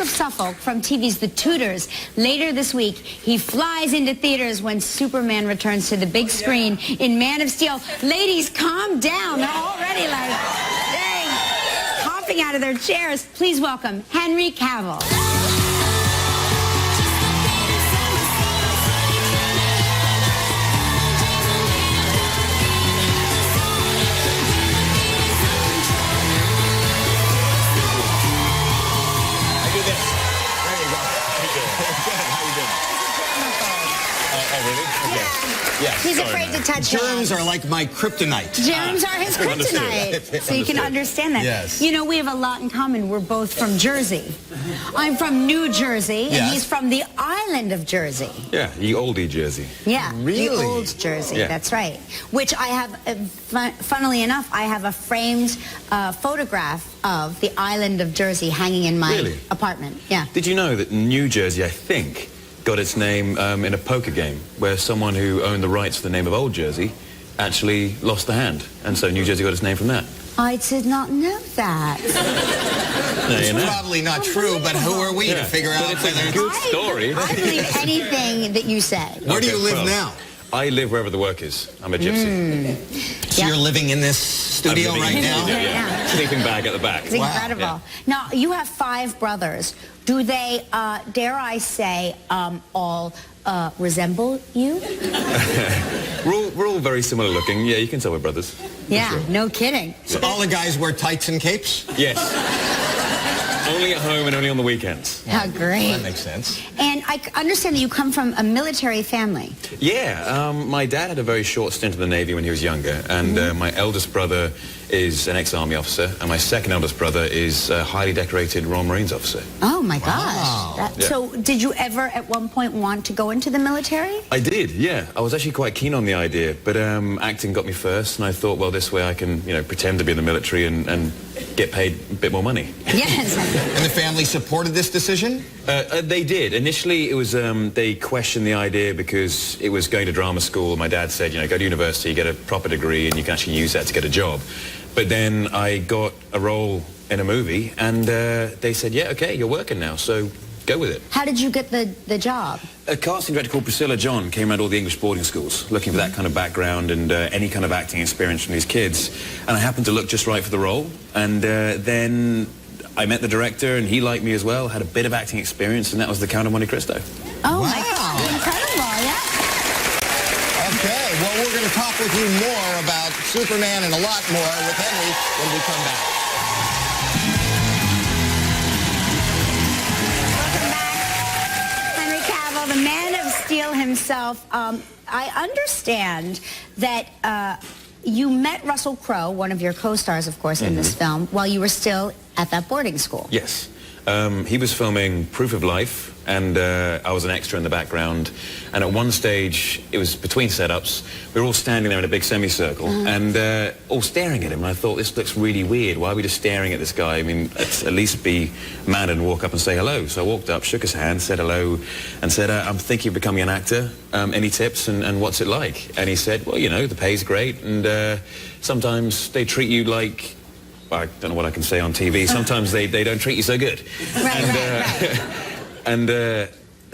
of Suffolk from TV's The Tudors. Later this week, he flies into theaters when Superman returns to the big screen in Man of Steel. Ladies, calm down. They're already like, dang, hopping out of their chairs. Please welcome Henry Cavill. Yes, he's afraid to touch germs are like my kryptonite. Germs are his kryptonite. So you can understand that. Yes. You know, we have a lot in common. We're both from Jersey. I'm from New Jersey, and he's from the island of Jersey. Yeah, the oldie Jersey. Yeah, really? The old Jersey, yeah. That's right. Which I have, funnily enough, I have a framed photograph of the island of Jersey hanging in my apartment. Yeah. Did you know that New Jersey, I think, got its name in a poker game where someone who owned the rights to the name of Old Jersey actually lost the hand, and so New Jersey got its name from that. I did not know that. It's probably not true, but who are we to figure out it's whether a good story. I believe anything that you say. Where do you live now? I live wherever the work is. I'm a gypsy. So you're living in this studio right now? Yeah. Sleeping bag at the back. It's incredible. Yeah. Now, you have 5 brothers. Do they, dare I say, all resemble you? We're all very similar looking. Yeah, you can tell we're brothers. Yeah, sure. No kidding. So all the guys wear tights and capes? Yes. Only at home and only on the weekends. How great. Well, that makes sense. And I understand that you come from a military family. Yeah, my dad had a very short stint in the Navy when he was younger, and my eldest brother is an ex-Army officer, and my second eldest brother is a highly decorated Royal Marines officer. Oh, my gosh. Wow. So did you ever at one point want to go into the military? I did, yeah. I was actually quite keen on the idea, but acting got me first, and I thought, well, this way I can, pretend to be in the military and get paid a bit more money. Yes. And the family supported this decision? They did. Initially, it was they questioned the idea because it was going to drama school. My dad said, go to university, get a proper degree, and you can actually use that to get a job. But then I got a role in a movie, and they said, yeah, okay, you're working now, so go with it. How did you get the job? A casting director called Priscilla John came around all the English boarding schools looking for that kind of background and any kind of acting experience from these kids. And I happened to look just right for the role. And then I met the director, and he liked me as well, had a bit of acting experience, and that was The Count of Monte Cristo. Oh, wow. My God. Incredible, yeah. Okay, well, we're going to talk with you more about Superman and a lot more with Henry when we come back. Welcome back. Henry Cavill, the Man of Steel himself. I understand that you met Russell Crowe, one of your co-stars, of course, in this film, while you were still at that boarding school. Yes. He was filming Proof of Life, and I was an extra in the background. And at one stage, it was between setups, we were all standing there in a big semicircle and all staring at him. And I thought, this looks really weird. Why are we just staring at this guy? I mean, let's at least be mad and walk up and say hello. So I walked up, shook his hand, said hello, and said, I'm thinking of becoming an actor. Any tips, and what's it like? And he said, well, the pay's great, and sometimes they treat you like... I don't know what I can say on TV. Sometimes they don't treat you so good. Right.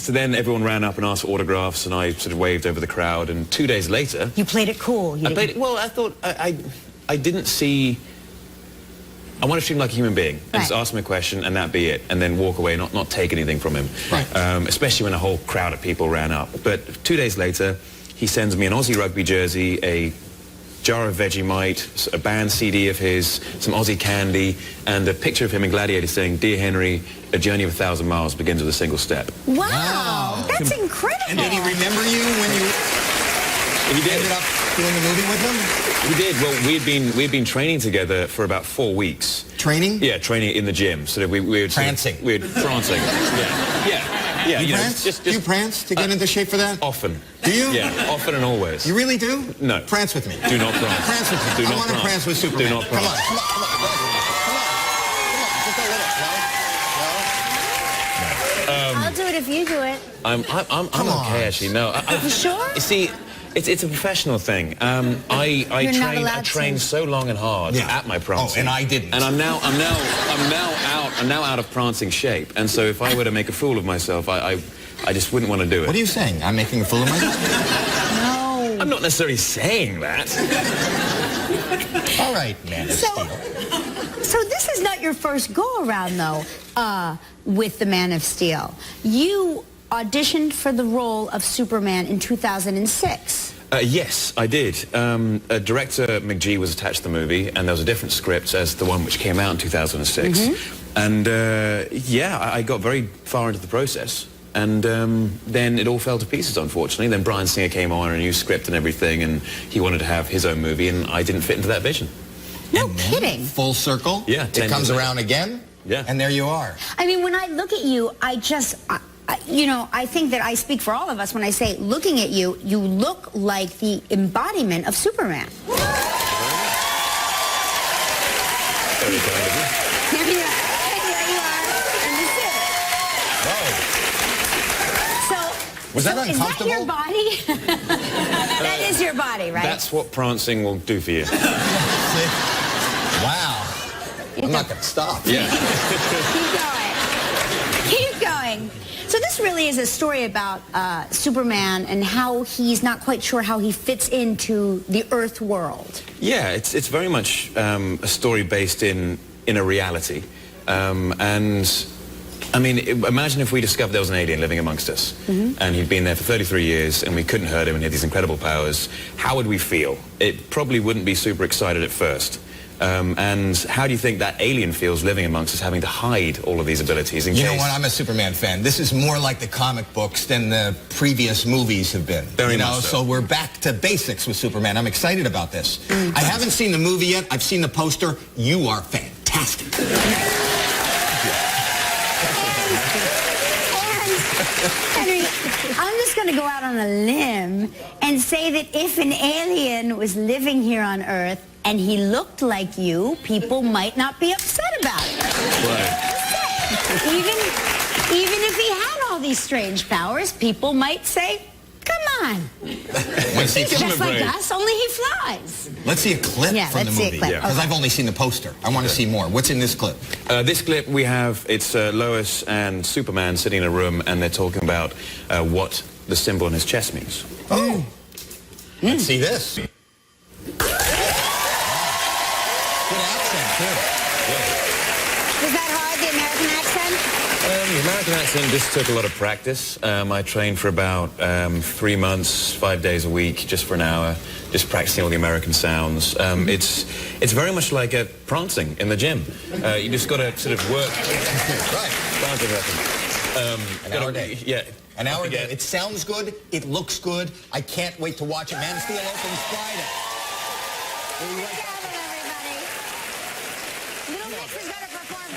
So then everyone ran up and asked for autographs, and I sort of waved over the crowd, and 2 days later... You played it cool. I played it... Well, I thought... I didn't see... I wanted to treat him like a human being, and just ask him a question, and that be it, and then walk away, not take anything from him. Right. Especially when a whole crowd of people ran up. But 2 days later, he sends me an Aussie rugby jersey, a jar of Vegemite, a band CD of his, some Aussie candy, and a picture of him in Gladiator saying, "Dear Henry, a journey of 1,000 miles begins with a single step." Wow. That's incredible. And did he remember you when you ended up doing the movie with him? He did. Well, we'd been training together for about 4 weeks. Training? Yeah, training in the gym. So that we would prancing. We'd prancing. Yeah. You prance? Do you prance to get into shape for that? Often. Do you? Yeah, often and always. You really do? No. Prance with me. Do not prance. Prance with me. Do I not want to prance. prance with Superman. Do not prance. Come on. Just a little. No? I'll do it if you do it. I'm okay, actually. No. You sure? You see, It's a professional thing. I trained so long and hard at my prancing. Oh, and I didn't. And I'm now out of prancing shape. And so if I were to make a fool of myself, I just wouldn't want to do it. What are you saying? I'm making a fool of myself? No. I'm not necessarily saying that. All right, Man of Steel. So this is not your first go-around, though, with the Man of Steel. You auditioned for the role of Superman in 2006. Yes, I did. Director McGee was attached to the movie, and there was a different script as the one which came out in 2006. And yeah, I got very far into the process. And then it all fell to pieces, unfortunately. Then Bryan Singer came on, a new script and everything, and he wanted to have his own movie, and I didn't fit into that vision. No kidding. Full circle? Yeah. It comes around again? Yeah. And there you are. I mean, when I look at you, you know, I think that I speak for all of us when I say, looking at you, you look like the embodiment of Superman. Very kind of you. There you are in the suit. Whoa. Was that uncomfortable? Is that your body? That is your body, right? That's what prancing will do for you. Wow. I'm not going to stop. Yeah. Keep going. Keep going. So this really is a story about Superman and how he's not quite sure how he fits into the Earth world. Yeah, it's very much a story based in a reality. And I mean, imagine if we discovered there was an alien living amongst us, and he'd been there for 33 years, and we couldn't hurt him, and he had these incredible powers. How would we feel? It probably wouldn't be super excited at first. And how do you think that alien feels living amongst us, having to hide all of these abilities in case... You know what? I'm a Superman fan. This is more like the comic books than the previous movies have been. Very much so. So we're back to basics with Superman. I'm excited about this. I haven't seen the movie yet. I've seen the poster. You are fantastic. Henry, I'm just going to go out on a limb and say that if an alien was living here on Earth and he looked like you, people might not be upset about it. Right. Even if he had all these strange powers, people might say, come on. Let's see, He's just like us, only he flies. let's see a clip from the movie. Because I've only seen the poster. I want to see more. What's in this clip? This clip we have, it's Lois and Superman sitting in a room, and they're talking about what the symbol on his chest means. Oh. Let's see this. Good accent, too. Was that hard, the American accent? The American accent just took a lot of practice. I trained for about 3 months, 5 days a week, just for an hour, just practicing all the American sounds. It's very much like prancing in the gym. You just got to sort of work. Right. An hour a day. Yeah. An hour a day. It sounds good. It looks good. I can't wait to watch it. Man of Steel opens Friday. We'll be right back. Little Mix is going to perform